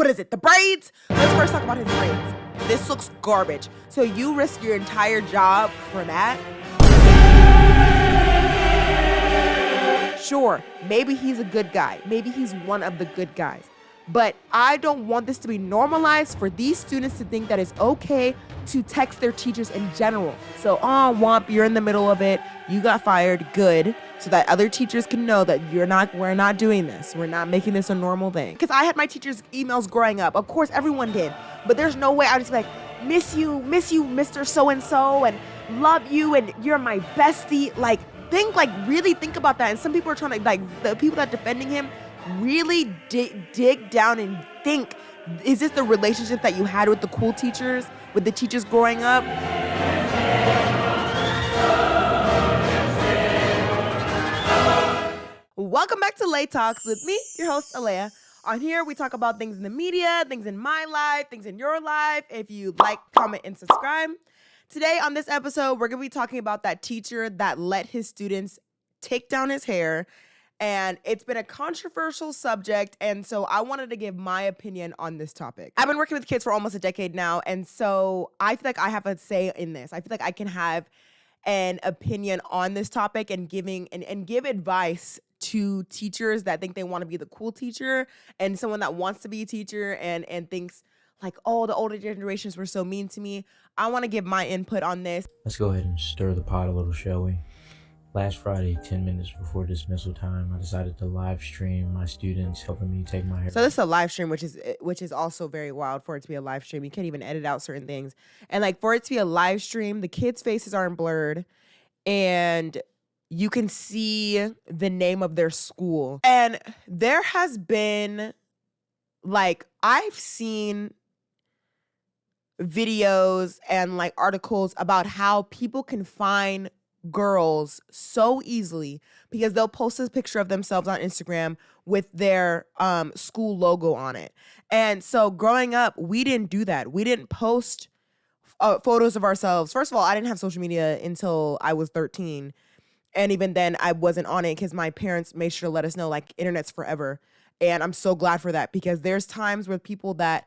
is it? The braids? Let's first talk about his braids. This looks garbage. So you risk your entire job for that? Sure, maybe he's a good guy. Maybe he's one of the good guys. But I don't want this to be normalized for these students to think that it's okay to text their teachers in general. So, Womp, you're in the middle of it. You got fired. Good. So that other teachers can know that we're not doing this. We're not making this a normal thing. Because I had my teachers' emails growing up. Of course, everyone did. But there's no way I would just be like, miss you, Mr. So-and-so, and love you, and you're my bestie. Like, really think about that. And some people are trying to, like, the people that are defending him really dig down and think, is this the relationship that you had with the cool teachers, with the teachers growing up? Welcome back to Lay Talks with me, your host, Alea. On here, we talk about things in the media, things in my life, things in your life. If you like, comment, and subscribe. Today on this episode, we're going to be talking about that teacher that let his students take down his hair. And it's been a controversial subject, and so I wanted to give my opinion on this topic. I've been working with kids for almost a decade now, and so I feel like I have a say in this. I feel like I can have an opinion on this topic and give advice to teachers that think they want to be the cool teacher, and someone that wants to be a teacher and thinks like, oh, the older generations were so mean to me. I want to give my input on this. Let's go ahead and stir the pot a little, shall we? Last Friday, 10 minutes before dismissal time, I decided to live stream my students helping me take my hair. So this is a live stream, which is also very wild for it to be a live stream. You can't even edit out certain things. And like for it to be a live stream, the kids' faces aren't blurred and you can see the name of their school. And there has been, like, I've seen videos and like articles about how people can find girls so easily because they'll post a picture of themselves on Instagram with their school logo on it. And so growing up, we didn't do that. We didn't post photos of ourselves. First of all, I didn't have social media until I was 13. And even then I wasn't on it because my parents made sure to let us know, like, internet's forever. And I'm so glad for that because there's times with people that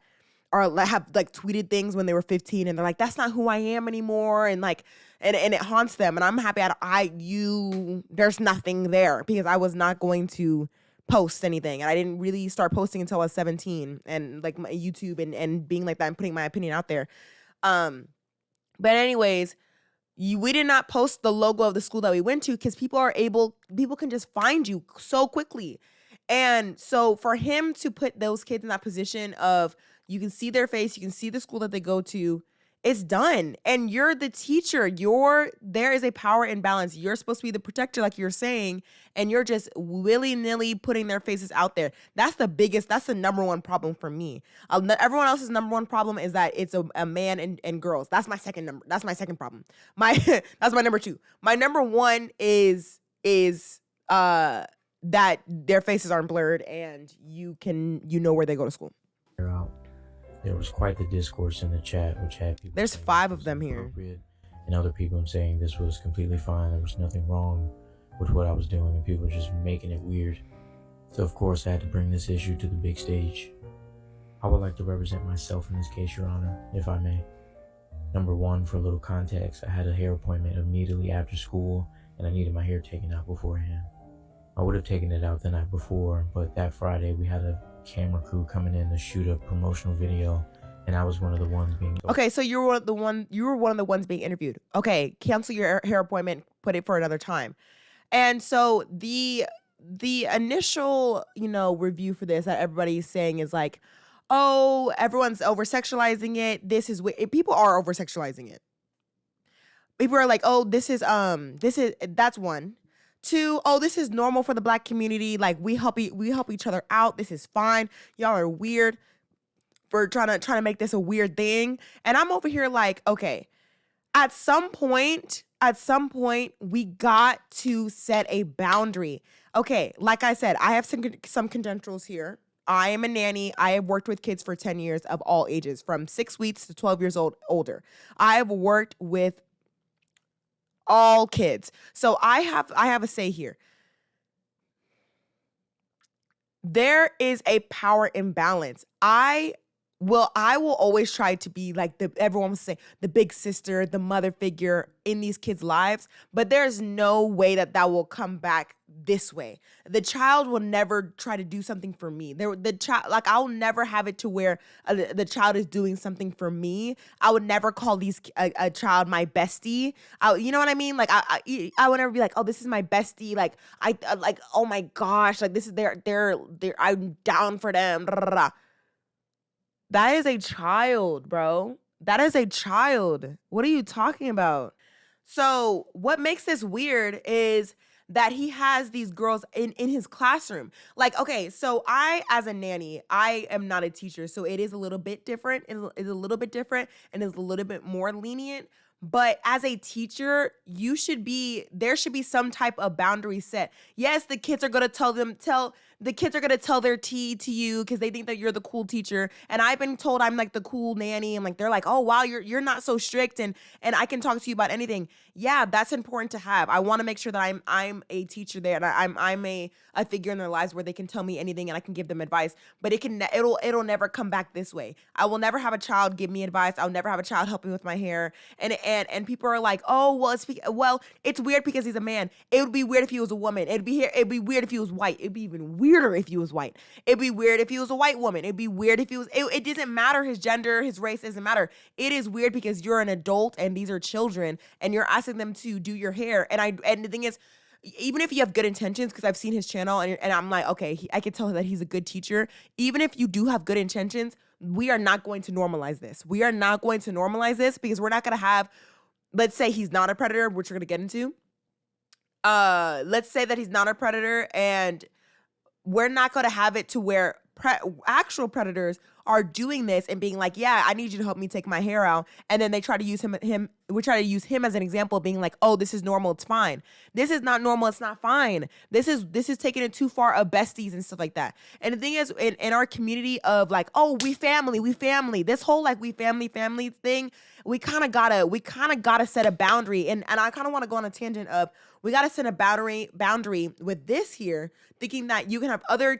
have like tweeted things when they were 15 and they're like, that's not who I am anymore. And like, and it haunts them. And I'm happy there's nothing there because I was not going to post anything. And I didn't really start posting until I was 17 and like my YouTube and being like that and putting my opinion out there. But anyways, we did not post the logo of the school that we went to because people can just find you so quickly. And so for him to put those kids in that position of, you can see their face, you can see the school that they go to, it's done. And you're the teacher. There is a power imbalance. You're supposed to be the protector, like you're saying, and you're just willy-nilly putting their faces out there. That's the number one problem for me. Everyone else's number one problem is that it's a man and girls. That's my second problem. That's my number two. My number one is that their faces aren't blurred and you know where they go to school. There was quite the discourse in the chat, which had people. There's 5 of them here. And other people saying this was completely fine. There was nothing wrong with what I was doing, and people were just making it weird. So of course I had to bring this issue to the big stage. I would like to represent myself in this case, Your Honor, if I may. Number one, for a little context, I had a hair appointment immediately after school, and I needed my hair taken out beforehand. I would have taken it out the night before, but that Friday we had a camera crew coming in to shoot a promotional video, and I was one of the ones being. Okay, so you were one of the ones being interviewed. Okay, cancel your hair appointment, put it for another time. And so the initial, review for this that everybody's saying is like, oh, everyone's over sexualizing it. People are over sexualizing it. People are like, oh, that's one. 2, oh, this is normal for the Black community. Like, we help each other out. This is fine. Y'all are weird for trying to make this a weird thing. And I'm over here like, okay, at some point, we got to set a boundary. Okay, like I said, I have some credentials here. I am a nanny. I have worked with kids for 10 years of all ages, from 6 weeks to 12 years older. I have worked with all kids. So I have a say here. there is a power imbalance. I will always try to be like everyone will say, the big sister, the mother figure in these kids' lives, but there's no way that will come back this way. The child will never try to do something for me. The child, like, I'll never have it to where the child is doing something for me. I would never call a child my bestie. You know what I mean? Like, I would never be like, oh, this is my bestie. Like, like, oh my gosh, like, this is they're I'm down for them. That is a child, bro. That is a child. What are you talking about? So, what makes this weird is that he has these girls in his classroom. Like, okay, so I, as a nanny, I am not a teacher, so it is a little bit different. It's a little bit different and is a little bit more lenient. But as a teacher, there should be some type of boundary set. Yes, the kids are gonna tell their tea to you because they think that you're the cool teacher. And I've been told I'm like the cool nanny, and like they're like, oh wow, you're not so strict, and I can talk to you about anything. Yeah, that's important to have. I want to make sure that I'm a teacher there, and I'm a figure in their lives where they can tell me anything and I can give them advice. But it'll never come back this way. I will never have a child give me advice. I'll never have a child help me with my hair. And people are like, oh well, it's weird because he's a man. It would be weird if he was a woman. It'd be weird if he was white. It'd be even weirder if he was white. It'd be weird if he was a white woman. It'd be weird if he was. It doesn't matter his gender, his race doesn't matter. It is weird because you're an adult and these are children, and you're asking them to do your hair. And the thing is, even if you have good intentions, because I've seen his channel and I'm like, okay, I can tell that he's a good teacher. Even if you do have good intentions, we are not going to normalize this. We are not going to normalize this because we're not going to have, let's say he's not a predator, which we're going to get into. Let's say that he's not a predator, and we're not going to have it to where actual predators are doing this and being like, yeah, I need you to help me take my hair out. And then they try to use we try to use him as an example, being like, oh, this is normal, it's fine. This is not normal, it's not fine. This is taking it too far of besties and stuff like that. And the thing is, in our community of like, oh, we family, this whole like we family thing, we kind of gotta set a boundary. And I kind of want to go on a tangent of, we got to set a boundary with this here, thinking that you can have other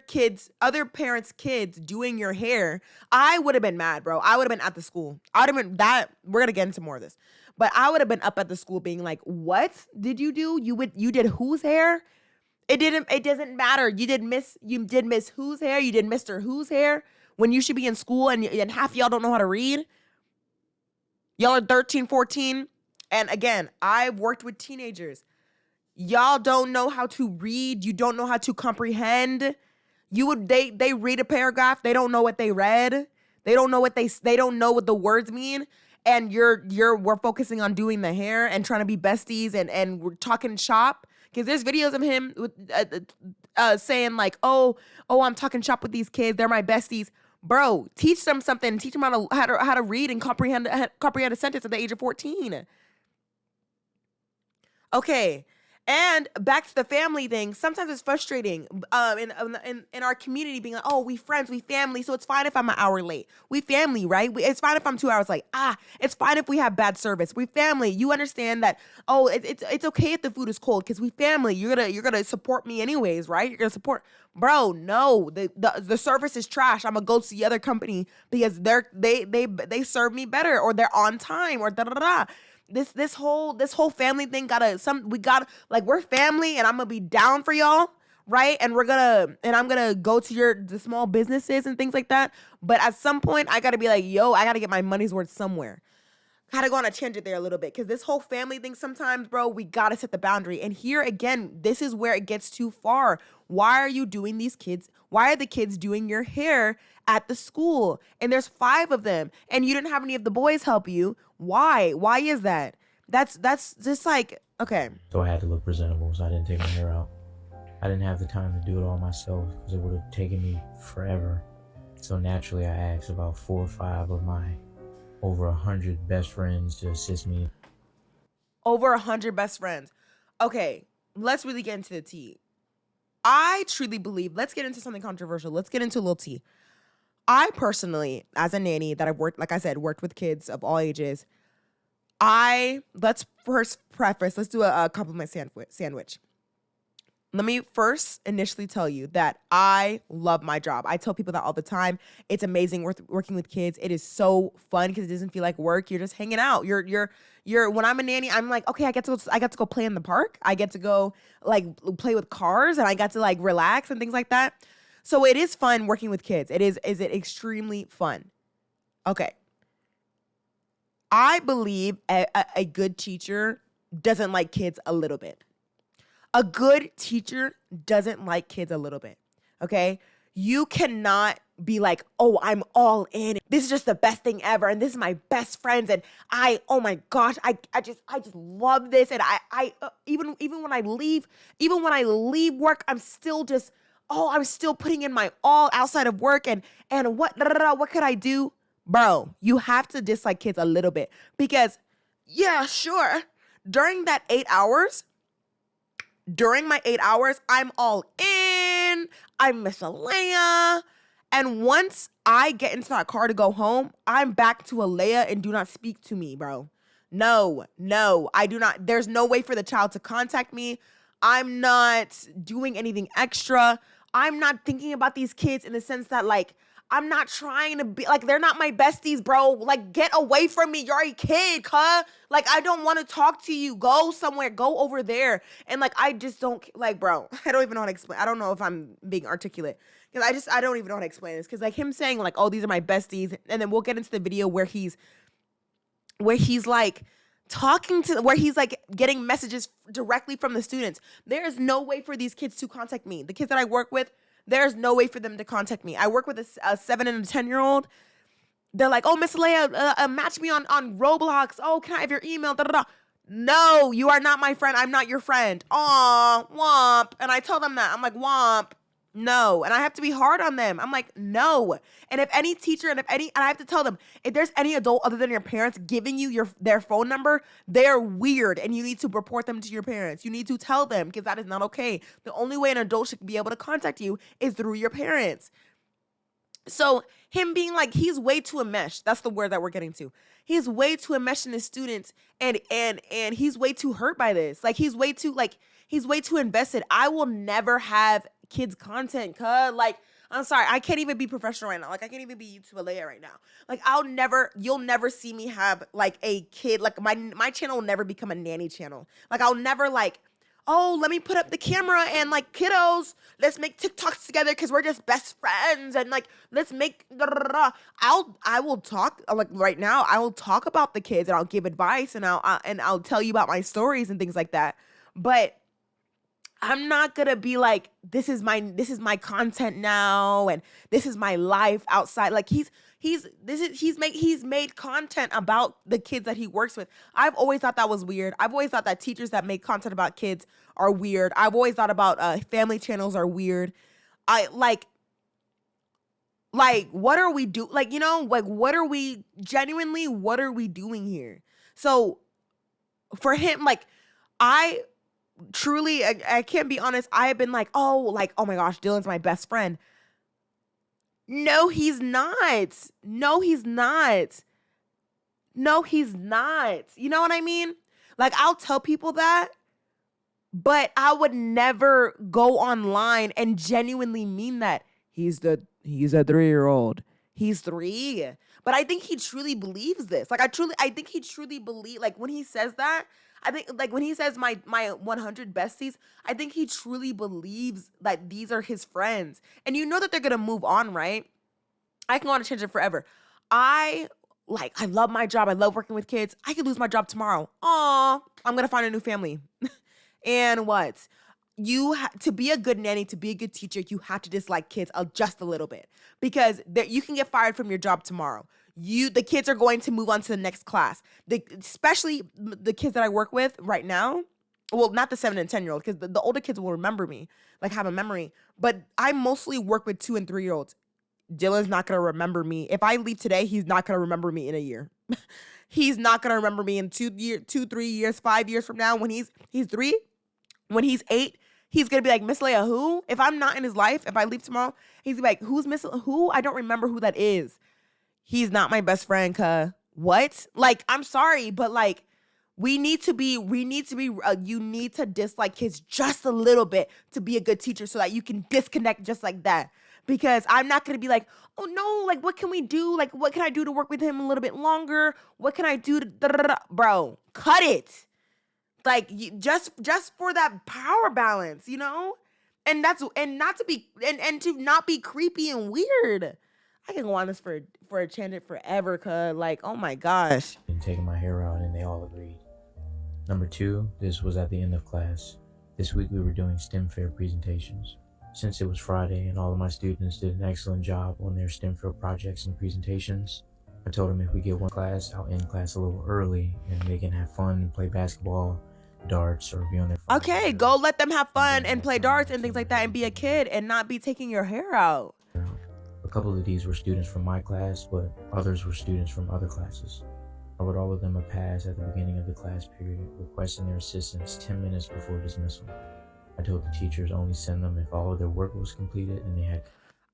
parents' kids doing your hair. I would have been mad, bro. I would have been at the school. I would have been that. We're going to get into more of this. But I would have been up at the school being like, what did you do? You did whose hair? It doesn't matter. You did miss whose hair? You did Mr. whose hair? When you should be in school and half y'all don't know how to read. Y'all are 13, 14. And again, I've worked with teenagers. Y'all don't know how to read. You don't know how to comprehend. They read a paragraph. They don't know what they read. They don't know what the words mean. And we're focusing on doing the hair and trying to be besties and we're talking shop. Because there's videos of him with, saying like, oh, I'm talking shop with these kids. They're my besties. Bro, teach them something. Teach them how to read and comprehend a sentence at the age of 14. Okay. And back to the family thing, sometimes it's frustrating in our community being like, oh, we friends, we family, so it's fine if I'm an hour late. We family, right? It's fine if I'm 2 hours late. It's fine if we have bad service. We family. You understand that, oh, it's okay if the food is cold because we family. You're gonna support me anyways, right? You're gonna support. Bro, no, the service is trash. I'm gonna go to the other company because they serve me better or they're on time or da da da. This whole family thing we're family and I'm gonna be down for y'all, right? And I'm gonna go to the small businesses and things like that. But at some point I gotta be like, yo, I gotta get my money's worth somewhere. Gotta go on a tangent there a little bit because this whole family thing sometimes, bro, we gotta set the boundary. And here again, this is where it gets too far. Why are you doing these kids? Why are the kids doing your hair at the school? And there's 5 of them and you didn't have any of the boys help you. Why? Why is that? That's just like, okay. So I had to look presentable, so I didn't take my hair out. I didn't have the time to do it all myself because it would have taken me forever. So naturally, I asked about 4 or 5 of my over 100 best friends to assist me. Over 100 best friends. Okay, let's really get into the tea. I truly believe, let's get into something controversial. Let's get into a little tea. I personally, as a nanny that I've worked with kids of all ages, let's first preface, let's do a compliment sandwich. Let me first initially tell you that I love my job. I tell people that all the time. It's amazing working with kids. It is so fun because it doesn't feel like work. You're just hanging out. You're when I'm a nanny, I'm like, okay, I get to go play in the park. I get to go like play with cars, and I got to like relax and things like that. So it is fun working with kids. Is it extremely fun. Okay. I believe a good teacher doesn't like kids a little bit. A good teacher doesn't like kids a little bit, okay? You cannot be like, oh, I'm all in. This is just the best thing ever, and this is my best friends, and oh my gosh, I just love this, and even when I leave work, I'm still putting in my all outside of work, and what could I do, bro? You have to dislike kids a little bit because, yeah, sure, during my 8 hours, I'm all in. I'm Miss Alea. And once I get into that car to go home, I'm back to Alea and do not speak to me, bro. No, I do not. There's no way for the child to contact me. I'm not doing anything extra. I'm not thinking about these kids in the sense that, like, I'm not trying to be, like, they're not my besties, bro. Like, get away from me. You're a kid, cuh. Like, I don't want to talk to you. Go somewhere. Go over there. And, like, I just don't, like, bro, I don't even know how to explain. I don't know if I'm being articulate. Because I don't even know how to explain this. Because, like, him saying, like, oh, these are my besties. And then we'll get into the video where he's like, where he's like getting messages directly from the students. There is no way for these kids to contact me. The kids that I work with, there's no way for them to contact me. I work with a 7 and a 10-year-old. They're like, oh, Miss Leia, match me on Roblox. Oh, can I have your email? Da, da, da. No, you are not my friend. I'm not your friend. Aw, womp. And I tell them that. I'm like, womp. No. And I have to be hard on them. I'm like, no. And if any teacher and I have to tell them, if there's any adult other than your parents giving you their phone number, they're weird and you need to report them to your parents. You need to tell them because that is not okay. The only way an adult should be able to contact you is through your parents. So him being like, he's way too enmeshed. That's the word that we're getting to. He's way too enmeshed in his students and he's way too hurt by this. Like he's way too invested. I will never have kids content, cuz like, I'm sorry, I can't even be professional right now. Like I can't even be YouTube Alea right now. Like you'll never see me have like a kid, like my channel will never become a nanny channel. Like I'll never like, oh, let me put up the camera and like kiddos, let's make TikToks together because we're just best friends and like let's make I will talk like right now, I will talk about the kids and I'll give advice and I'll tell you about my stories and things like that. But I'm not gonna be like, this is my content now and this is my life outside. Like he's made content about the kids that he works with. I've always thought that was weird. I've always thought that teachers that make content about kids are weird. I've always thought about family channels are weird. I like what are we do? Like, you know, like what are we doing here? So for him, like I truly, I can't be honest. I have been like, oh my gosh, Dylan's my best friend. No, he's not. No, he's not. No, he's not. You know what I mean? Like, I'll tell people that, but I would never go online and genuinely mean that. He's a 3-year-old. He's 3. But I think he truly believes this. Like, I think he truly believes, like, when he says that, I think, like, when he says my 100 besties, I think he truly believes that these are his friends. And you know that they're going to move on, right? I can go on a tangent forever. I love my job. I love working with kids. I could lose my job tomorrow. Aw, I'm going to find a new family. And what? To be a good nanny, to be a good teacher, you have to dislike kids just a little bit. Because you can get fired from your job tomorrow. The kids are going to move on to the next class. Especially the kids that I work with right now. Well, not the 7 and 10-year-old, because the older kids will remember me, like have a memory. But I mostly work with 2 and 3-year-olds. Dylan's not going to remember me. If I leave today, he's not going to remember me in a year. He's not going to remember me in 2, 3 years, 5 years from now. When he's 3, when he's 8, he's going to be like, Miss Leia, who? If I'm not in his life, if I leave tomorrow, he's going to be like, who's Miss, who? I don't remember who that is. He's not my best friend, cuh. What? Like, I'm sorry, but like, We need to be, you need to dislike kids just a little bit to be a good teacher so that you can disconnect just like that. Because I'm not going to be like, oh no, like, what can we do? Like, what can I do to work with him a little bit longer? What can I do to, da, da, da, da? Bro, cut it. Like, just for that power balance, you know? And not to be, and to not be creepy and weird. I can go on this for a tangent forever, cuz, like, oh my gosh. And taking my hair out, and they all agreed. Number 2, this was at the end of class. This week we were doing STEM fair presentations. Since it was Friday and all of my students did an excellent job on their STEM fair projects and presentations, I told them if we get one class, I'll end class a little early and they can have fun and play basketball, darts, or be on their phone. Okay, go let them have fun and play darts and things like that and be a kid and not be taking your hair out. A couple of these were students from my class, but others were students from other classes. I wrote all of them a pass at the beginning of the class period, requesting their assistance 10 minutes before dismissal. I told the teachers only send them if all of their work was completed and they had...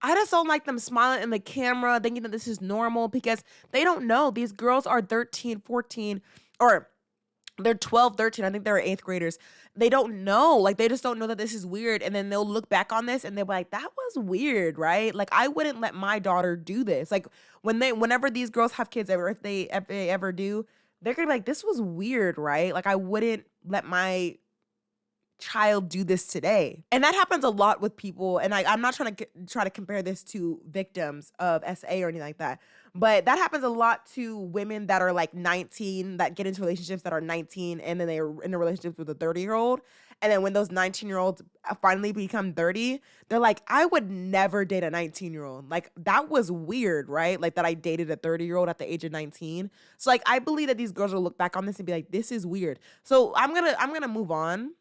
I just don't like them smiling in the camera, thinking that this is normal, because they don't know. These girls are 13, 14, or they're 12, 13. I think they're 8th graders. They don't know. Like, they just don't know that this is weird. And then they'll look back on this and they'll be like, that was weird, right? Like, I wouldn't let my daughter do this. Like, whenever these girls have kids, if they ever do, they're going to be like, this was weird, right? Like, I wouldn't let my child do this today. And that happens a lot with people. And I'm not trying to compare this to victims of SA or anything like that, but that happens a lot to women that are like 19, that get into relationships that are 19, and then they're in a relationship with a 30-year-old. And then when those 19-year-olds finally become 30, they're like, I would never date a 19-year-old. Like, that was weird, right? Like, that I dated a 30-year-old at the age of 19. So, like, I believe that these girls will look back on this and be like, this is weird. So I'm gonna move on.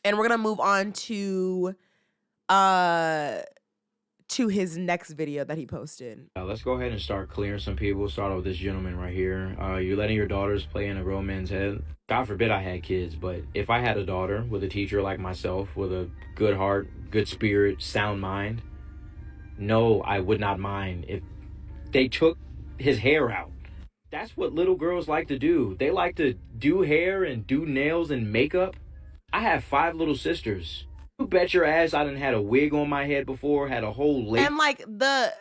And we're gonna move on to his next video that he posted. Let's go ahead and start clearing some people. Start off with this gentleman right here. You're letting your daughters play in a grown man's head. God forbid I had kids, but if I had a daughter with a teacher like myself, with a good heart, good spirit, sound mind, no, I would not mind if they took his hair out. That's what little girls like to do. They like to do hair and do nails and makeup. I have 5 little sisters. You bet your ass I done had a wig on my head before, had a whole lace. And like the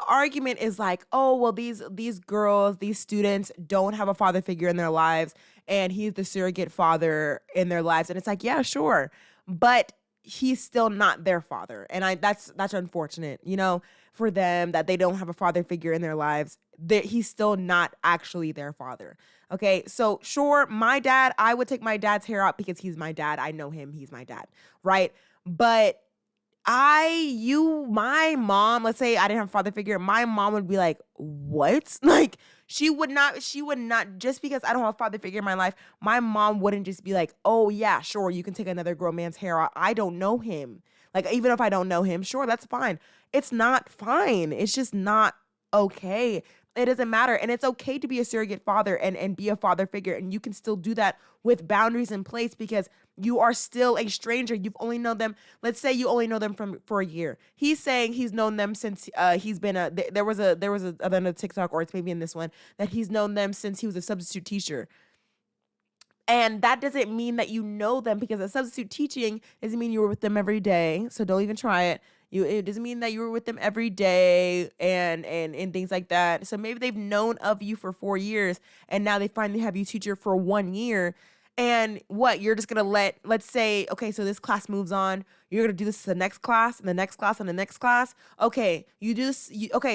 argument is like, oh, well, these girls, these students don't have a father figure in their lives, and he's the surrogate father in their lives. And it's like, yeah, sure, but he's still not their father. And that's unfortunate, you know, for them, that they don't have a father figure in their lives. That he's still not actually their father. Okay, so sure, my dad, I would take my dad's hair out because he's my dad. I know him, he's my dad, right? But my mom, let's say I didn't have a father figure, my mom would be like, what? Like, she would not, just because I don't have a father figure in my life, my mom wouldn't just be like, oh yeah, sure, you can take another grown man's hair out. I don't know him. Like, even if I don't know him, sure, that's fine. It's not fine. It's just not okay. It doesn't matter. And it's okay to be a surrogate father and be a father figure. And you can still do that with boundaries in place, because you are still a stranger. You've only known them. Let's say you only know them for a year. He's saying he's known them since he's been there was another TikTok, or it's maybe in this one, that he's known them since he was a substitute teacher. And that doesn't mean that you know them, because a substitute teaching doesn't mean you were with them every day. So don't even try it. It doesn't mean that you were with them every day and things like that. So maybe they've known of you for 4 years, and now they finally have you teacher for 1 year. And what, you're just going to let's say, okay, so this class moves on. You're going to do this to the next class and the next class and the next class. Okay, you do this.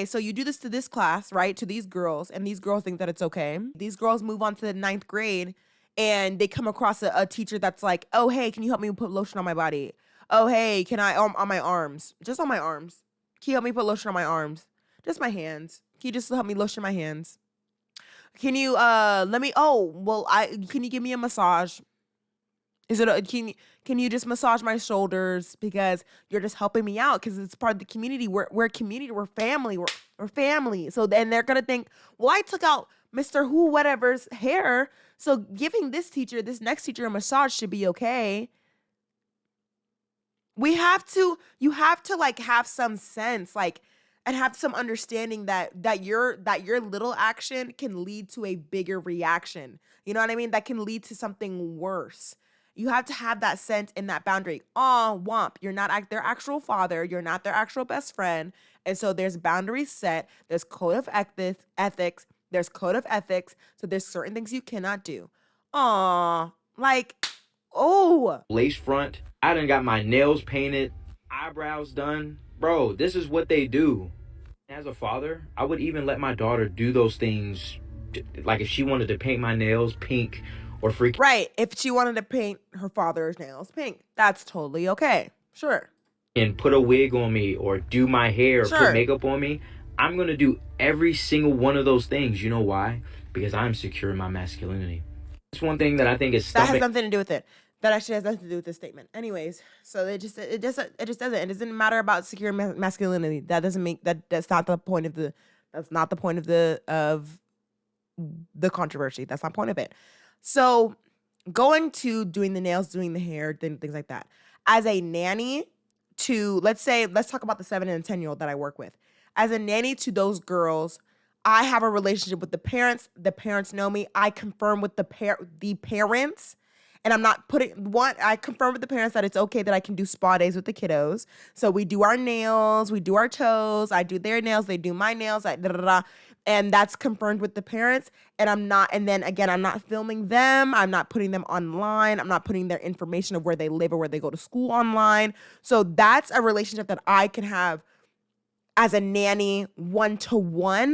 So you do this to this class, right? To these girls, and these girls think that it's okay. These girls move on to the 9th grade, and they come across a teacher that's like, oh, hey, can you help me put lotion on my body? Oh, hey, can I, on my arms, just on my arms. Can you help me put lotion on my arms? Just my hands. Can you just help me lotion my hands? Can you, can you give me a massage? Can you just massage my shoulders, because you're just helping me out, because it's part of the community. We're a community, we're family, we're family. So then they're going to think, well, I took out Mr. Who, whatever's hair, so giving this next teacher a massage should be okay. You have to like have some sense. Like, and have some understanding that your little action can lead to a bigger reaction. You know what I mean? That can lead to something worse. You have to have that sense in that boundary. Oh, womp, you're not their actual father. You're not their actual best friend. And so there's boundaries set. There's code of ethics. There's code of ethics. So there's certain things you cannot do. Aw, like, oh. Lace front. I done got my nails painted, eyebrows done. Bro, this is what they do. As a father, I would even let my daughter do those things. Like if she wanted to paint my nails pink or freaking. Right. If she wanted to paint her father's nails pink, that's totally okay. Sure. And put a wig on me or do my hair or put makeup on me. I'm going to do every single one of those things. You know why? Because I'm secure in my masculinity. That's one thing that I think is that has nothing to do with it. That actually has nothing to do with this statement. Anyways, so it just doesn't. It doesn't matter about secure masculinity. That doesn't make that. That's not the point of the. That's not the point of the controversy. That's not the point of it. So, going to doing the nails, doing the hair, things like that. As a nanny to let's talk about the 7 and 10-year-old that I work with. As a nanny to those girls, I have a relationship with the parents. The parents know me. I confirm with the parents. And I'm not I confirm with the parents that it's okay that I can do spa days with the kiddos. So we do our nails, we do our toes, I do their nails, they do my nails, and that's confirmed with the parents. And then again, I'm not filming them. I'm not putting them online. I'm not putting their information of where they live or where they go to school online. So that's a relationship that I can have as a nanny 1-to-1.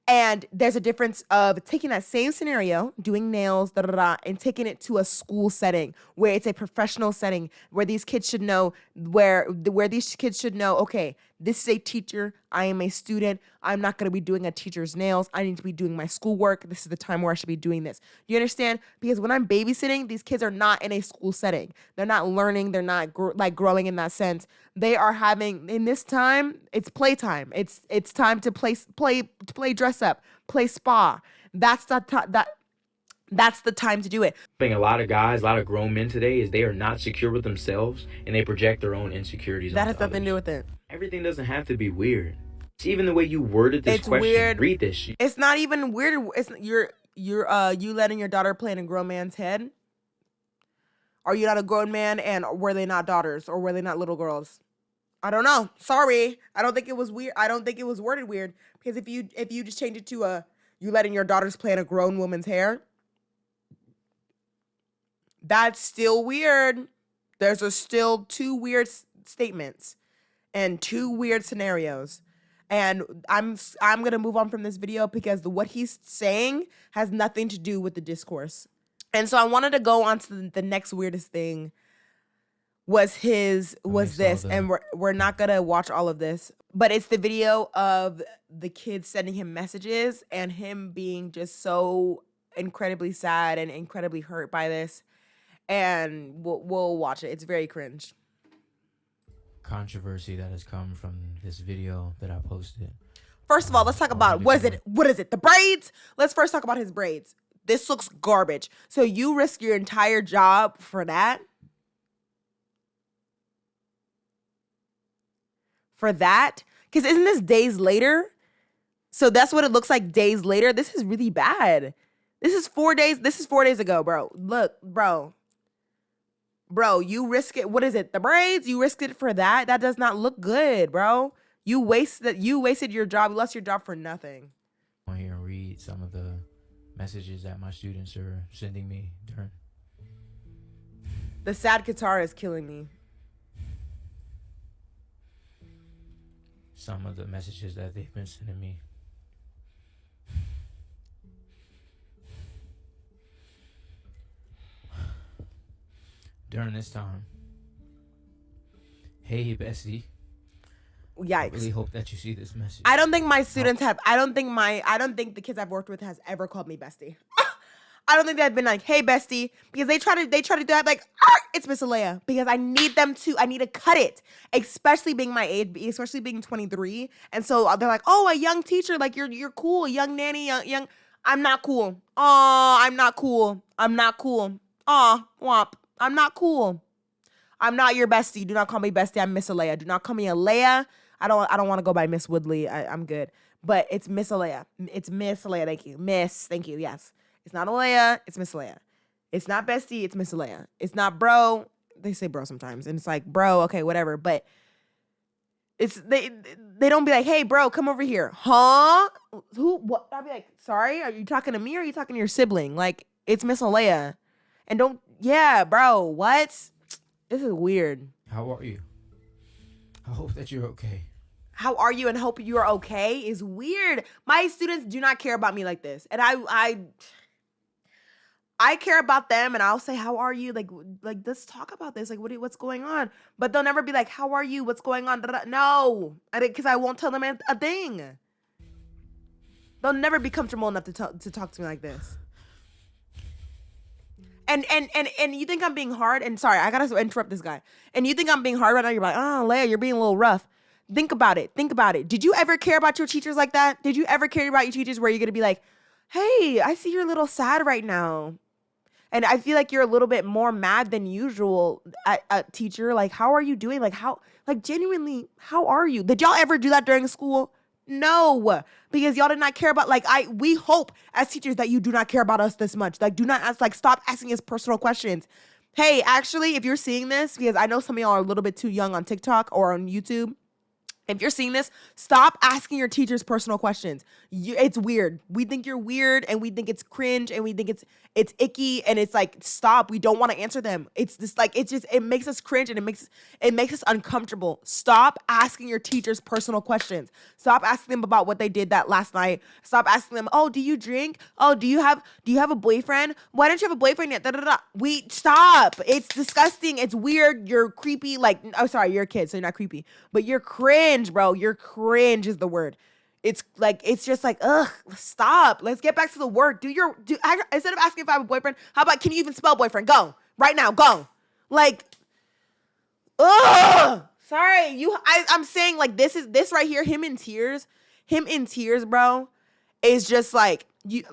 And there's a difference of taking that same scenario, doing nails, and taking it to a school setting where it's a professional setting where these kids should know okay, this is a teacher. I am a student. I'm not going to be doing a teacher's nails. I need to be doing my schoolwork. This is the time where I should be doing this. You understand? Because when I'm babysitting, these kids are not in a school setting. They're not learning. They're not growing in that sense. They are having, in this time, it's playtime. It's time to play dress up, play spa. That's the time to do it. A lot of guys, a lot of grown men today is they are not secure with themselves and they project their own insecurities. That has nothing to do with it. Everything doesn't have to be weird. It's even the way you worded this question. Weird. Read this shit. It's not even weird. It's you letting your daughter play in a grown man's head? Are you not a grown man, and were they not daughters, or were they not little girls? I don't know. Sorry. I don't think it was weird. I don't think it was worded weird, because if you just change it to you letting your daughters play in a grown woman's hair, that's still weird. There's still 2 weird statements and 2 weird scenarios. And I'm going to move on from this video because what he's saying has nothing to do with the discourse. And so I wanted to go on to the next weirdest thing was this, and we're not going to watch all of this, but it's the video of the kids sending him messages and him being just so incredibly sad and incredibly hurt by this. And we'll watch it. It's very cringe. Controversy that has come from this video that I posted. First of all, let's talk about what is it? The braids? Let's first talk about his braids. This looks garbage. So you risk your entire job for that? For that? Because isn't this days later? So that's what it looks like days later. This is really bad. This is 4 days. This is 4 days ago, bro. Look, bro. Bro, you risk it. What is it? The braids? You risked it for that? That does not look good, bro. You wasted your job. You lost your job for nothing. I want to hear and read some of the messages that my students are sending me during. The sad guitar is killing me. Some of the messages that they've been sending me. During this time. Hey, bestie. Yikes. I really hope that you see this message. I don't think my students have, I don't think the kids I've worked with has ever called me bestie. I don't think they've been like, hey, bestie, because they try to do that, like, it's Miss Alea, because I need to cut it, especially being my age, especially being 23. And so they're like, oh, a young teacher, like you're cool, a young nanny, young, I'm not cool. Oh, I'm not cool. I'm not cool. Oh, womp. I'm not cool. I'm not your bestie. Do not call me bestie. I'm Miss Alea. Do not call me Alea. I don't want to go by Miss Woodley. I'm good. But it's Miss Alea. It's Miss Alea. Thank you. Miss. Thank you. Yes. It's not Alea. It's Miss Alea. It's not bestie. It's Miss Alea. It's not bro. They say bro sometimes. And it's like, bro, okay, whatever. But it's they don't be like, hey, bro, come over here. Huh? Who? What? I'll be like, sorry, are you talking to me or are you talking to your sibling? Like, it's Miss Alea. And don't, yeah, bro, what? This is weird. How are you? I hope that you're okay. How are you and hope you are okay is weird. My students do not care about me like this. And I care about them and I'll say, how are you? Like let's talk about this. Like, what's going on? But they'll never be like, how are you? What's going on? No, because I won't tell them a thing. They'll never be comfortable enough to talk to me like this. And you think I'm being hard? And sorry, I gotta interrupt this guy. And you think I'm being hard right now? You're like, oh, Leia, you're being a little rough. Think about it. Did you ever care about your teachers like that? Did you ever care about your teachers where you're gonna be like, hey, I see you're a little sad right now. And I feel like you're a little bit more mad than usual at teacher. Like, how are you doing? Like, genuinely, how are you? Did y'all ever do that during school? No, because y'all did not care about, we hope as teachers that you do not care about us this much. Like, do not ask, stop asking us personal questions. Hey, actually, if you're seeing this, because I know some of y'all are a little bit too young on TikTok or on YouTube. If you're seeing this, stop asking your teachers personal questions. It's weird. We think you're weird and we think it's cringe and we think it's icky and it's like, stop. We don't want to answer them. It's just like, it makes us cringe and it makes us uncomfortable. Stop asking your teachers personal questions. Stop asking them about what they did that last night. Stop asking them, oh, do you drink? Oh, do you have a boyfriend? Why don't you have a boyfriend yet? Stop. It's disgusting. It's weird. You're creepy. Sorry, you're a kid, so you're not creepy, but you're cringe, bro. You're cringe is the word. It's just like, ugh, stop. Let's get back to the work. Instead of asking if I have a boyfriend, how about, can you even spell boyfriend? Go. Right now, go. Ugh. Sorry. I'm saying, this right here, him in tears, bro, is just you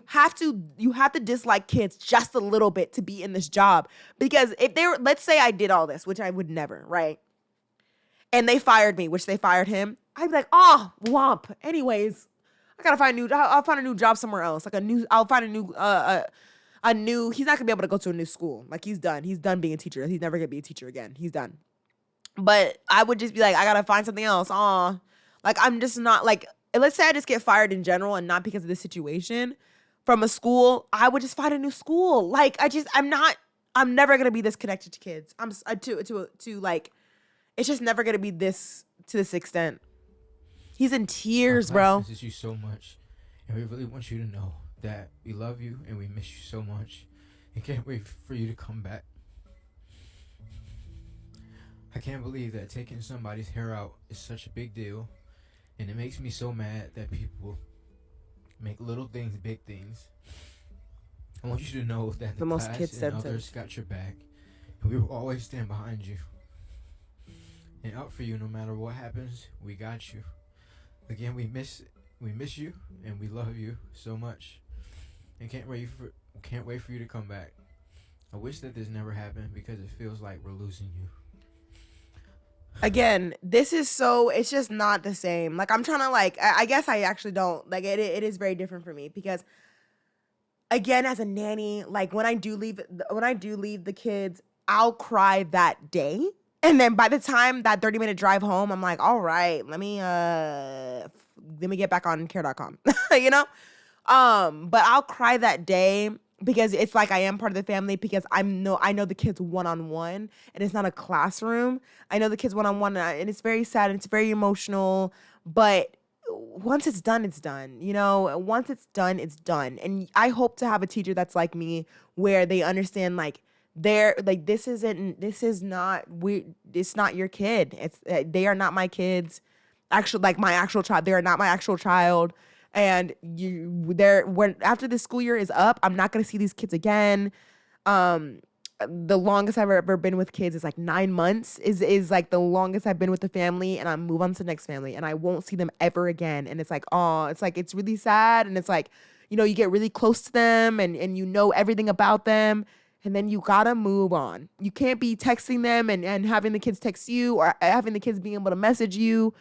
have to dislike kids just a little bit to be in this job. Because if let's say I did all this, which I would never, right? And they fired me, which they fired him. I'd be like, oh, womp. Anyways, I'll find a new job somewhere else. I'll find a new, he's not gonna be able to go to a new school. He's done. He's done being a teacher. He's never gonna be a teacher again. He's done. But I would just be like, I gotta find something else. I'm just not let's say I just get fired in general and not because of this situation from a school. I would just find a new school. I'm never gonna be this connected to kids. It's just never gonna be this to this extent. He's in tears, bro. Misses you so much, and we really want you to know that we love you and we miss you so much, and can't wait for you to come back. I can't believe that taking somebody's hair out is such a big deal, and it makes me so mad that people make little things big things. I want you to know that the most class kid and others got your back, and we will always stand behind you and out for you no matter what happens. We got you. Again, we miss you and we love you so much, and can't wait for you to come back. I wish that this never happened because it feels like we're losing you. Again, it's just not the same. I'm trying to I guess I actually don't it is very different for me because, again, as a nanny, when I do leave the kids, I'll cry that day. And then by the time that 30-minute drive home, I'm like, all right, let me get back on care.com, you know? But I'll cry that day because it's I am part of the family, because I know the kids one-on-one and it's not a classroom. I know the kids one-on-one and it's very sad and it's very emotional, but once it's done, it's done. You know, once it's done, it's done. And I hope to have a teacher that's like me, where they understand it's not your kid. They are not my kids. Actually, my actual child. They are not my actual child. And after the school year is up, I'm not gonna see these kids again. The longest I've ever been with kids is 9 months. Is the longest I've been with the family, and I move on to the next family, and I won't see them ever again. And it's it's really sad, and it's you get really close to them, and you know everything about them. and then you gotta move on. You can't be texting them and having the kids text you, or having the kids being able to message you.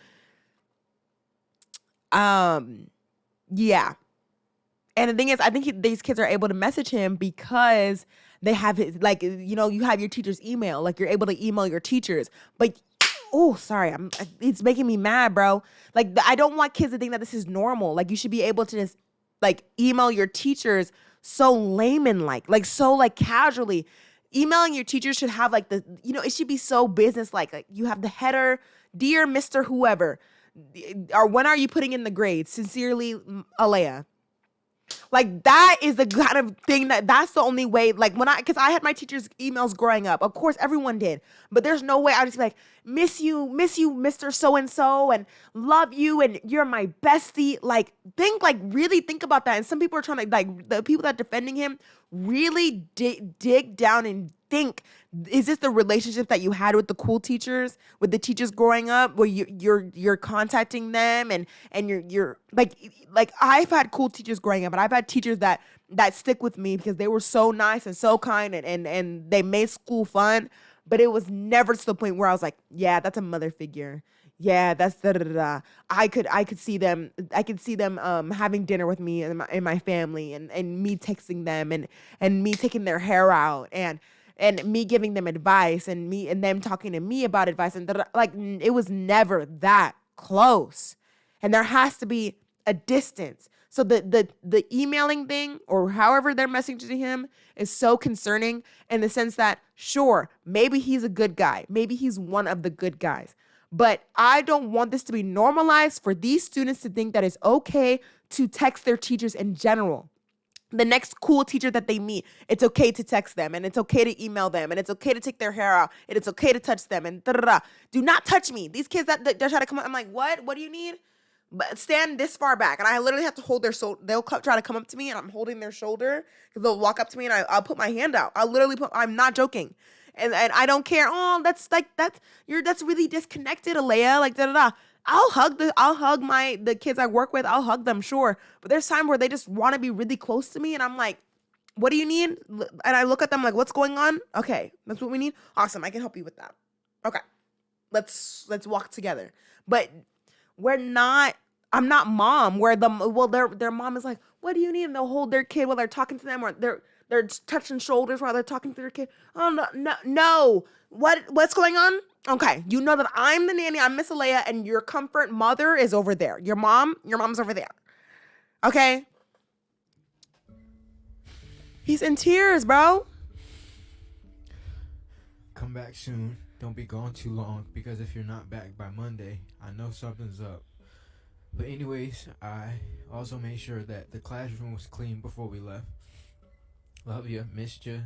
Yeah. And the thing is, I think these kids are able to message him because they have his, like, you know, you have your teacher's email. Like, you're able to email your teachers. But, oh, sorry, it's making me mad, bro. Like, I don't want kids to think that this is normal. Like, you should be able to just, like, email your teachers so layman-like, so, like, casually. Emailing your teachers should have, like, the, you know, it should be so business-like. Like, you have the header, dear Mr. Whoever, or when are you putting in the grades? Sincerely, Alea. Like, that is the kind of thing that's the only way, like, because I had my teacher's emails growing up. Of course, everyone did. But there's no way I would just be like, miss you, Mr. So-and-so, and love you, and you're my bestie. Like, really think about that. And some people are trying to, like, the people that are defending him really dig down and think, is this the relationship that you had with the cool teachers, with the teachers growing up, where you're contacting them and you're like I've had cool teachers growing up, and I've had teachers that stick with me because they were so nice and so kind and they made school fun, but it was never to the point where I was like, yeah, that's a mother figure. Yeah, that's da da da da. I could see them. I could see them having dinner with me and my family, and me texting them and me taking their hair out and me giving them advice and them talking to me about advice, and like, it was never that close. And there has to be a distance. So the emailing thing, or however they're messaging him, is so concerning in the sense that, sure, maybe he's a good guy. Maybe he's one of the good guys. But I don't want this to be normalized for these students to think that it's okay to text their teachers in general. The next cool teacher that they meet, it's okay to text them, and it's okay to email them, and it's okay to take their hair out, and it's okay to touch them, and da-da-da. Do not touch me. These kids that they're trying to come up, I'm like, what? What do you need? But stand this far back, and I literally have to hold their shoulder. They'll try to come up to me, and I'm holding their shoulder, because they'll walk up to me, and I'll put my hand out. I'm not joking. And I don't care. Oh, that's really disconnected, Alea. Like, da da da. I'll hug the kids I work with. I'll hug them, sure. But there's times where they just want to be really close to me, and I'm like, what do you need? And I look at them like, what's going on? Okay, that's what we need. Awesome, I can help you with that. Okay, let's walk together. But I'm not mom, where their mom is like, what do you need? And they'll hold their kid while they're talking to them, or they're touching shoulders while they're talking to their kid. Oh, no. What's going on? Okay, you know that I'm the nanny, I'm Miss Alea, and your comfort mother is over there. Your mom's over there. Okay? He's in tears, bro. Come back soon. Don't be gone too long, because if you're not back by Monday, I know something's up. But anyways, I also made sure that the classroom was clean before we left. Love you, missed you.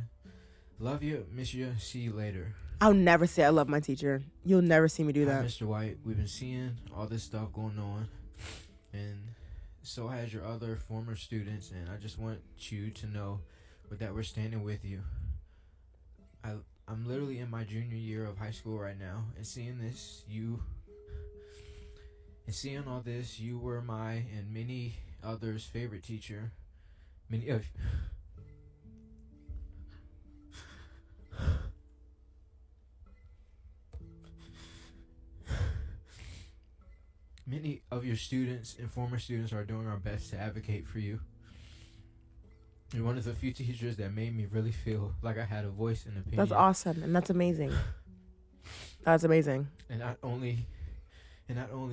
Love you, miss you. See you later. I'll never say I love my teacher. You'll never see me do that. Hi, Mr. White, we've been seeing all this stuff going on, and so has your other former students, and I just want you to know that we're standing with you. I'm literally in my junior year of high school right now, and seeing all this, you were my and many others' favorite teacher. Many of your students and former students are doing our best to advocate for you. You're one of the few teachers that made me really feel like I had a voice and opinion. That's awesome, and that's amazing. That's amazing. And not only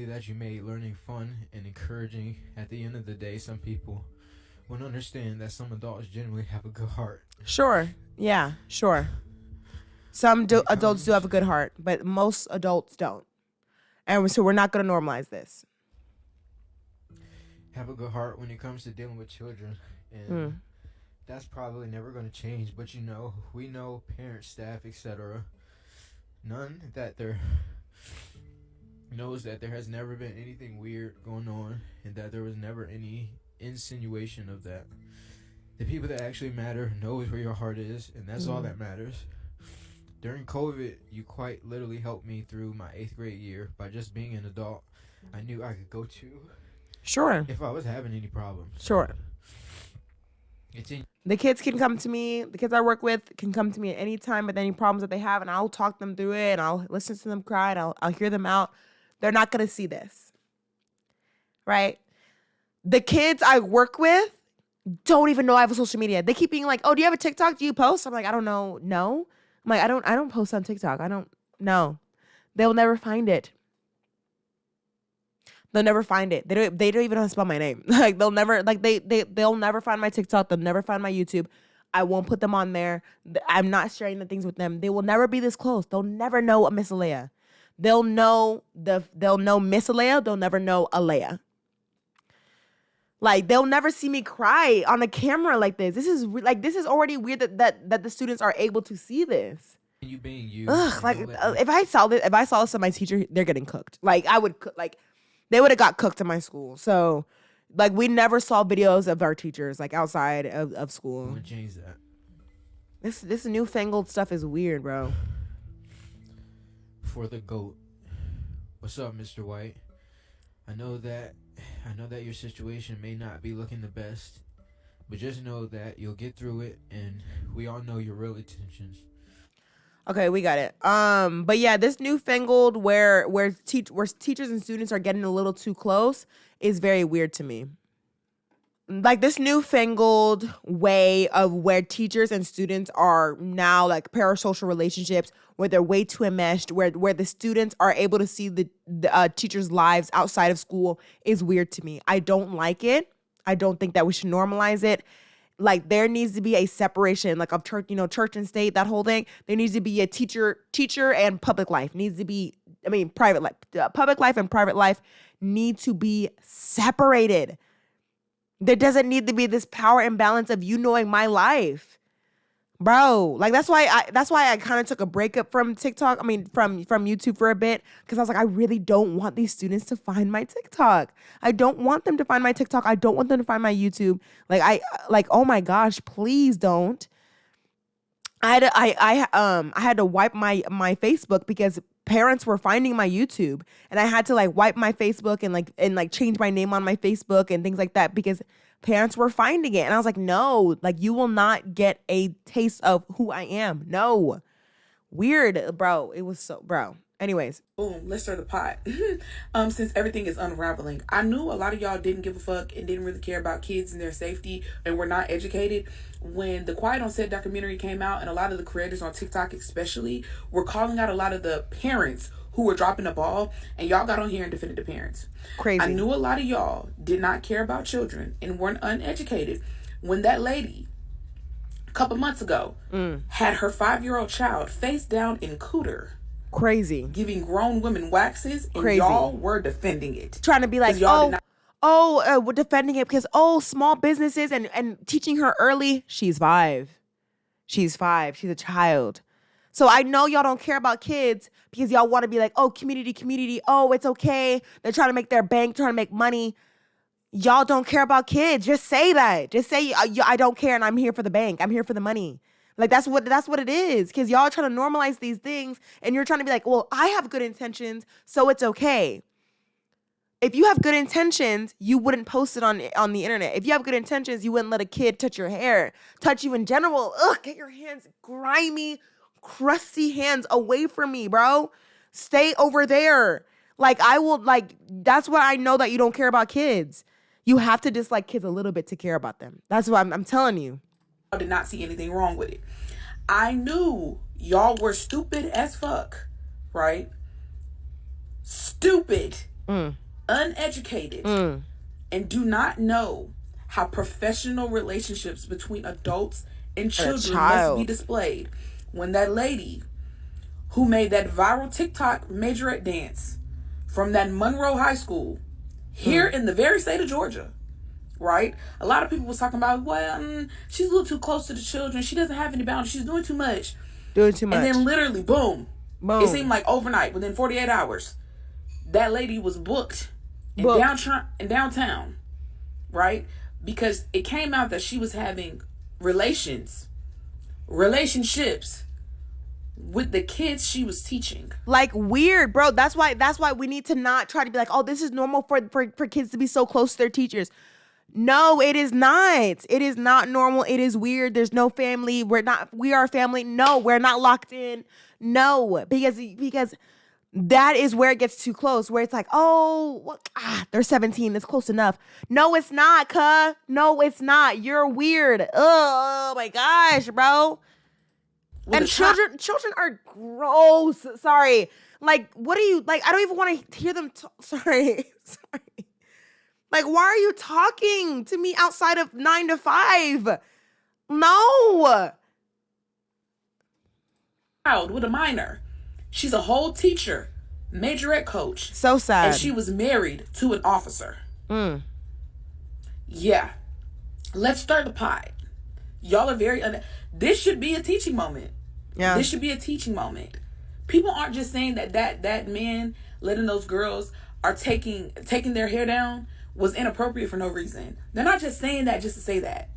that, you made learning fun and encouraging. At the end of the day, some people won't understand that some adults generally have a good heart. Sure. Yeah, sure. Some adults do have a good heart, but most adults don't. And so we're not going to normalize this. Have a good heart when it comes to dealing with children. And that's probably never going to change. But we know parents, staff, etc. None that there knows that there has never been anything weird going on, and that there was never any insinuation of that. The people that actually matter knows where your heart is, and that's all that matters. During COVID, you quite literally helped me through my 8th grade year by just being an adult I knew I could go to. Sure. If I was having any problems. Sure. It's in. The kids can come to me. The kids I work with can come to me at any time with any problems that they have, and I'll talk them through it, and I'll listen to them cry, and I'll hear them out. They're not gonna see this, right? The kids I work with don't even know I have a social media. They keep being like, "Oh, do you have a TikTok? Do you post?" I'm like, "I don't know. No." I'm like, I don't post on TikTok. I don't know. They'll never find it. They'll never find it. They don't even know how to spell my name. Like they'll never find my TikTok. They'll never find my YouTube. I won't put them on there. I'm not sharing the things with them. They will never be this close. They'll never know a Miss Alea. They'll know Miss Alea. They'll never know Alea. Like they'll never see me cry on a camera like this. This is already weird that the students are able to see this. You being you. Ugh, like if I saw this in my teacher, they're getting cooked. Like I would like they would have got cooked in my school. So like we never saw videos of our teachers like outside of school. I'm gonna change that. This newfangled stuff is weird, bro. For the GOAT. What's up, Mr. White? I know that your situation may not be looking the best, but just know that you'll get through it, and we all know your real intentions. Okay, we got it. But yeah, this newfangled where teachers and students are getting a little too close is very weird to me. Like this newfangled way of where teachers and students are now like parasocial relationships where they're way too enmeshed, where the students are able to see the teachers' lives outside of school is weird to me. I don't like it. I don't think that we should normalize it. Like there needs to be a separation, like of church, church and state, that whole thing. There needs to be a teacher and public life needs to be, private life, public life and private life need to be separated. There doesn't need to be this power imbalance of you knowing my life, bro. Like that's why I kind of took a breakup from TikTok. From YouTube for a bit because I was like, I really don't want these students to find my TikTok. I don't want them to find my TikTok. I don't want them to find my YouTube. Oh my gosh, please don't. I had to wipe my Facebook because parents were finding my YouTube, and I had to like wipe my Facebook and change my name on my Facebook and things like that because parents were finding it. And I was like, no, like you will not get a taste of who I am. No. Weird, bro. It was so, bro. Anyways. Boom, let's stir the pot. Since everything is unraveling, I knew a lot of y'all didn't give a fuck and didn't really care about kids and their safety and were not educated. When the Quiet on Set documentary came out, and a lot of the creators on TikTok especially were calling out a lot of the parents who were dropping the ball, and y'all got on here and defended the parents. Crazy. I knew a lot of y'all did not care about children and weren't uneducated. When that lady a couple months ago had her 5-year-old child face down in cooter. Crazy. Giving grown women waxes, and Crazy. y'all were defending it. Trying to be like, we're defending it because, small businesses and teaching her early. She's 5. She's a child. So I know y'all don't care about kids because y'all want to be like, community. Oh, it's okay. They're trying to make their bank, trying to make money. Y'all don't care about kids. Just say that. Just say, I don't care and I'm here for the bank. I'm here for the money. Like that's what it is. Because y'all are trying to normalize these things and you're trying to be like, well, I have good intentions, so it's okay. If you have good intentions, you wouldn't post it on the internet. If you have good intentions, you wouldn't let a kid touch your hair, touch you in general. Ugh, get your hands, grimy, crusty hands away from me, bro. Stay over there. That's why I know that you don't care about kids. You have to dislike kids a little bit to care about them. That's what I'm telling you. I did not see anything wrong with it. I knew y'all were stupid as fuck, right? Stupid, uneducated, and do not know how professional relationships between adults and children must be displayed. When that lady who made that viral TikTok majorette dance from that Monroe High School here in the very state of Georgia, right? A lot of people was talking about, well, she's a little too close to the children. She doesn't have any boundaries. She's doing too much. And then literally, boom. It seemed like overnight, within 48 hours, that lady was booked in downtown, right? Because it came out that she was having relationships with the kids she was teaching. Like weird, bro. That's why we need to not try to be like, oh, this is normal for kids to be so close to their teachers. No, it is not. It is not normal. It is weird. There's no family. We are a family. No, we're not locked in. No, because that is where it gets too close, where it's like, oh, they're 17. It's close enough. No, it's not, cuh. No, it's not. You're weird. Oh my gosh, bro. And children are gross. Sorry. Like, what are you, like, I don't even want to hear them. Sorry. Like, why are you talking to me outside of 9 to 5? No. Child with a minor. She's a whole teacher, majorette coach. So sad. And she was married to an officer. Yeah. Let's stir the pot. Y'all are very... This should be a teaching moment. Yeah. This should be a teaching moment. People aren't just saying that man letting those girls are taking their hair down was inappropriate for no reason. They're not just saying that just to say that.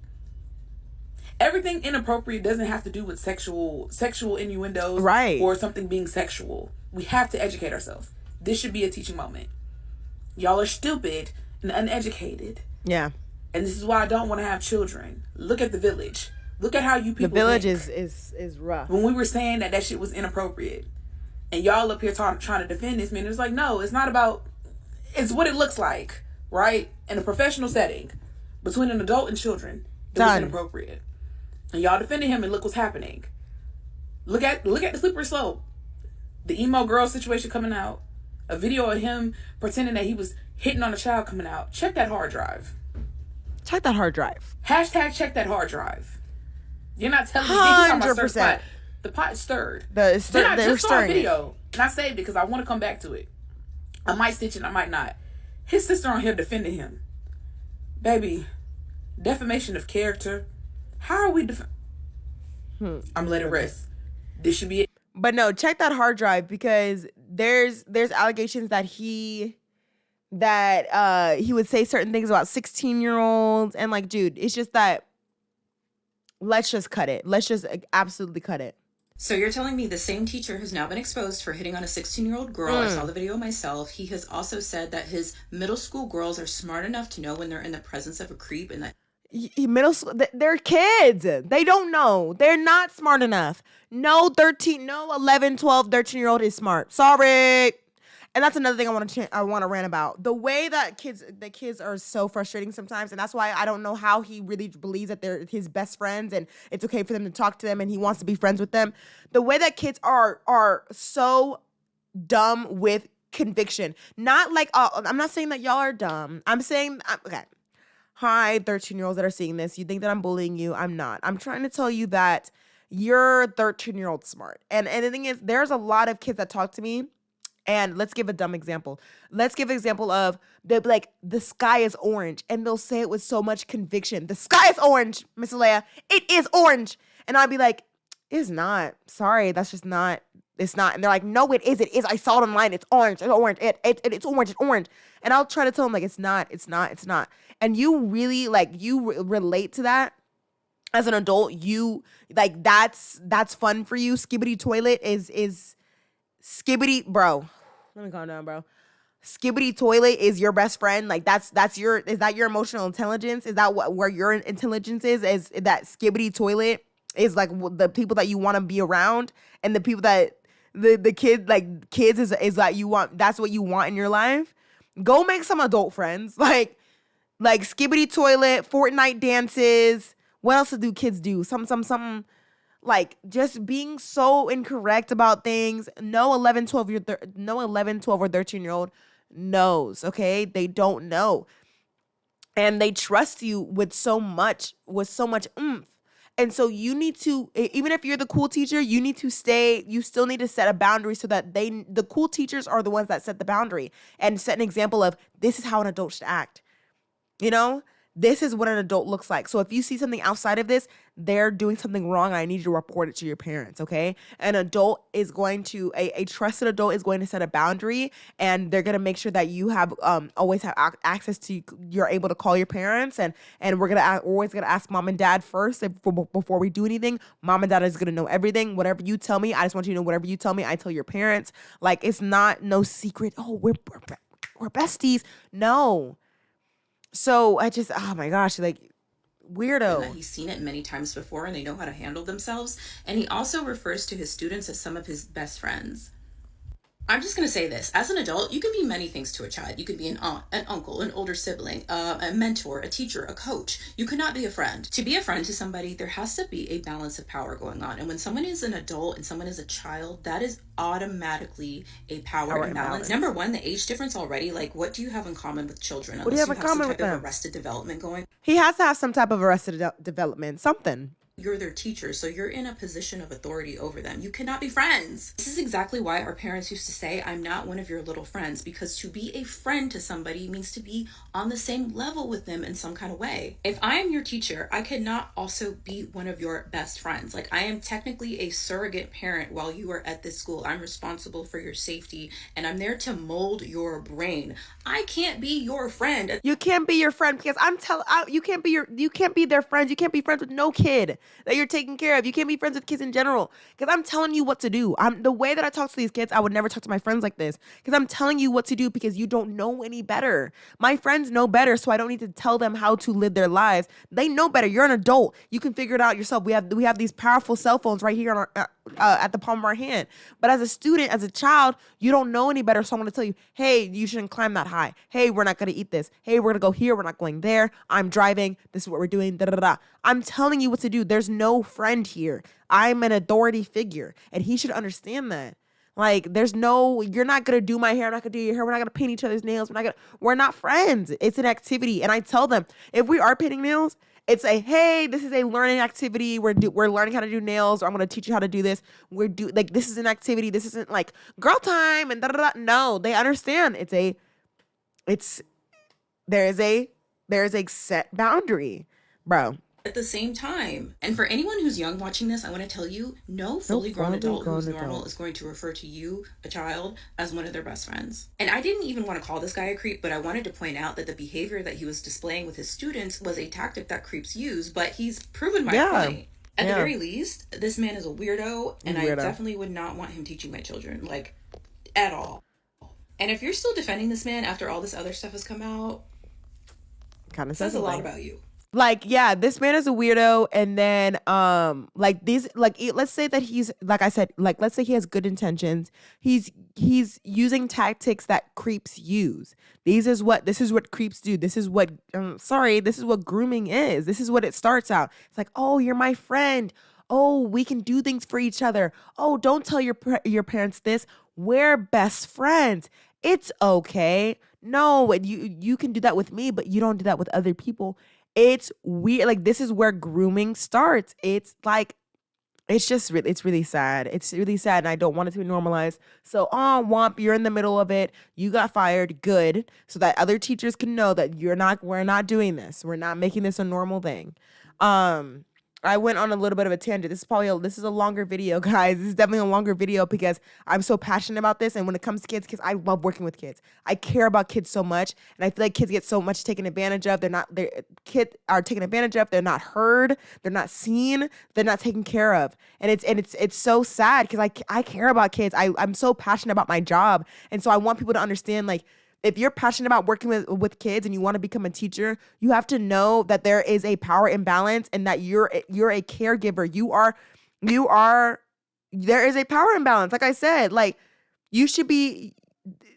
Everything inappropriate doesn't have to do with sexual innuendos, right, or something being sexual. We have to educate ourselves. This should be a teaching moment. Y'all are stupid and uneducated. Yeah. And this is why I don't want to have children. Look at The Village. Look at how you people The Village think. is rough. When we were saying that shit was inappropriate, and y'all up here trying to defend this man, it's like, no, it's not about... It's what it looks like, right? In a professional setting, between an adult and children, it was inappropriate. And y'all defended him, and look what's happening. Look at the slippery slope. The emo girl situation coming out. A video of him pretending that he was hitting on a child coming out. Check that hard drive. Check that hard drive. Hashtag check that hard drive. You're not telling me. 100%. The pot stirred. They're I just saw a stirring video, and I saved it because I want to come back to it. I might stitch it, I might not. His sister on here defending him. Baby, defamation of character. How are we I'm letting it rest. This should be it. But no, check that hard drive, because there's allegations that he would say certain things about 16-year-olds, and like, dude, it's just that let's just cut it. Let's just absolutely cut it. So you're telling me the same teacher has now been exposed for hitting on a 16-year-old girl. I saw the video myself. He has also said that his middle school girls are smart enough to know when they're in the presence of a creep, and that middle school, they're kids. They don't know. They're not smart enough. No 11, 12, 13-year-old is smart. Sorry. And that's another thing I want to rant about. The way that the kids are so frustrating sometimes, and that's why I don't know how he really believes that they're his best friends and it's okay for them to talk to them and he wants to be friends with them. The way that kids are so dumb with conviction. Not like, I'm not saying that y'all are dumb. I'm saying, okay. Hi, 13-year-olds that are seeing this. You think that I'm bullying you? I'm not. I'm trying to tell you that you're 13-year-old smart. And the thing is, there's a lot of kids that talk to me. And let's give a dumb example. Let's give an example of the sky is orange. And they'll say it with so much conviction. The sky is orange, Miss Alea. It is orange. And I'll be like, it's not. Sorry, that's just not. It's not. And they're like, no, it is. It is. I saw it online. It's orange. It's orange. It's orange. It's orange. And I'll try to tell them, like, it's not. It's not. It's not. And you really, relate to that as an adult. You, that's fun for you. Skibbity toilet is Skibbity, bro. Let me calm down, bro. Skibbity toilet is your best friend. Like, is that your emotional intelligence? Is that where your intelligence is? Is that Skibbity toilet is like the people that you want to be around, and the people that kids is that you want. That's what you want in your life. Go make some adult friends. Like Skibbity toilet, Fortnite dances. What else do kids do? Some. Like, just being so incorrect about things. No 11, 12 or 13-year-old knows, okay? They don't know. And they trust you with so much oomph. And so you need to, even if you're the cool teacher, you still need to set a boundary so that the cool teachers are the ones that set the boundary and set an example of, this is how an adult should act. You know? This is what an adult looks like. So if you see something outside of this, they're doing something wrong. I need you to report it to your parents, okay? An adult is going to, a trusted adult is going to set a boundary, and they're going to make sure that you have always have access to, you're able to call your parents, and we're always going to ask mom and dad first before we do anything. Mom and dad is going to know everything. Whatever you tell me, I just want you to know whatever you tell me, I tell your parents. Like, it's not no secret. Oh, we're besties. No. So I just, oh my gosh, like, weirdo. That he's seen it many times before and they know how to handle themselves. And he also refers to his students as some of his best friends. I'm just going to say this. As an adult, you can be many things to a child. You could be an aunt, an uncle, an older sibling, a mentor, a teacher, a coach. You cannot be a friend. To be a friend to somebody, there has to be a balance of power going on. And when someone is an adult and someone is a child, that is automatically a power imbalance. Number one, the age difference already. Like, what do you have in common with children? What do you have in common with them? Some type of arrested development going. He has to have some type of arrested development, something. You're their teacher, so you're in a position of authority over them. You cannot be friends. This is exactly why our parents used to say, I'm not one of your little friends, because to be a friend to somebody means to be on the same level with them in some kind of way. If I am your teacher, I cannot also be one of your best friends. Like, I am technically a surrogate parent while you are at this school. I'm responsible for your safety, and I'm there to mold your brain. I can't be your friend. You can't be your friend because you can't be their friends. You can't be friends with no kid that you're taking care of. You can't be friends with kids in general because I'm telling you what to do. The way that I talk to these kids, I would never talk to my friends like this because I'm telling you what to do because you don't know any better. My friends know better, so I don't need to tell them how to live their lives. They know better. You're an adult. You can figure it out yourself. We have these powerful cell phones right here on our at the palm of our hand. But as a student, as a child, you don't know any better. So I'm going to tell you, hey, you shouldn't climb that high. Hey, we're not going to eat this. Hey, we're going to go here. We're not going there. I'm driving. This is what we're doing. Da, da, da. I'm telling you what to do. There's no friend here. I'm an authority figure. And he should understand that. Like, you're not going to do my hair. I'm not going to do your hair. We're not going to paint each other's nails. We're not friends. It's an activity. And I tell them, if we are painting nails, it's hey, this is a learning activity. We're learning how to do nails, or I'm going to teach you how to do this. This is an activity. This isn't like girl time and da da da. No, they understand. There is a set boundary, bro. At the same time. And for anyone who's young watching this, I want to tell you, no fully grown adult who's normal is going to refer to you, a child, as one of their best friends. And I didn't even want to call this guy a creep, but I wanted to point out that the behavior that he was displaying with his students was a tactic that creeps use, but he's proven my point. At the very least, this man is a weirdo, and I definitely would not want him teaching my children, like, at all. And if you're still defending this man after all this other stuff has come out, kind of says a lot about you. Like, yeah, this man is a weirdo. And then, let's say that he's, like I said, like, let's say he has good intentions. He's using tactics that creeps use. This is what creeps do. This is what grooming is. This is what it starts out. It's like, oh, you're my friend. Oh, we can do things for each other. Oh, don't tell your parents this. We're best friends. It's okay. No, you can do that with me, but you don't do that with other people. It's weird. Like, this is where grooming starts. It's like, it's really sad. It's really sad, and I don't want it to be normalized. So, Womp, you're in the middle of it. You got fired. Good. So that other teachers can know that we're not doing this. We're not making this a normal thing. I went on a little bit of a tangent. This is a longer video, guys. This is definitely a longer video because I'm so passionate about this. And when it comes to kids, I love working with kids. I care about kids so much. And I feel like kids get so much taken advantage of. Kids are taken advantage of. They're not heard. They're not seen. They're not taken care of. And it's so sad because I care about kids. I'm so passionate about my job. And so I want people to understand, like, if you're passionate about working with kids and you want to become a teacher, you have to know that there is a power imbalance and that you're a caregiver. There is a power imbalance. Like I said, like, you should be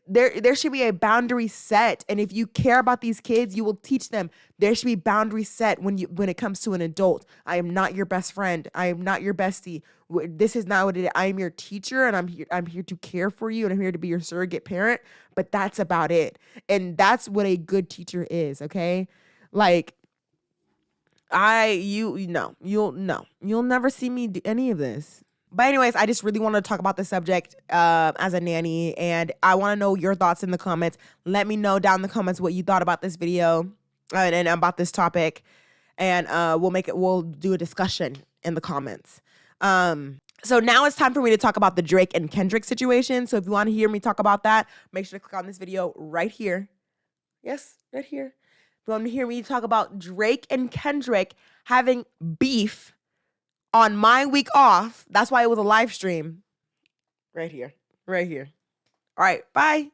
there should be a boundary set. And if you care about these kids, you will teach them. There should be boundaries set when it comes to an adult. I am not your best friend. I am not your bestie. This is not what it is. I am your teacher, and I'm here to care for you, and I'm here to be your surrogate parent. But that's about it. And that's what a good teacher is, okay? Like, you'll never see me do any of this. But anyways, I just really want to talk about the subject as a nanny, and I want to know your thoughts in the comments. Let me know down in the comments what you thought about this video and about this topic, and we'll do a discussion in the comments. So now it's time for me to talk about the Drake and Kendrick situation. So if you want to hear me talk about that, make sure to click on this video right here. Yes, right here. If you want to hear me talk about Drake and Kendrick having beef on my week off, that's why it was a live stream. Right here. All right, bye.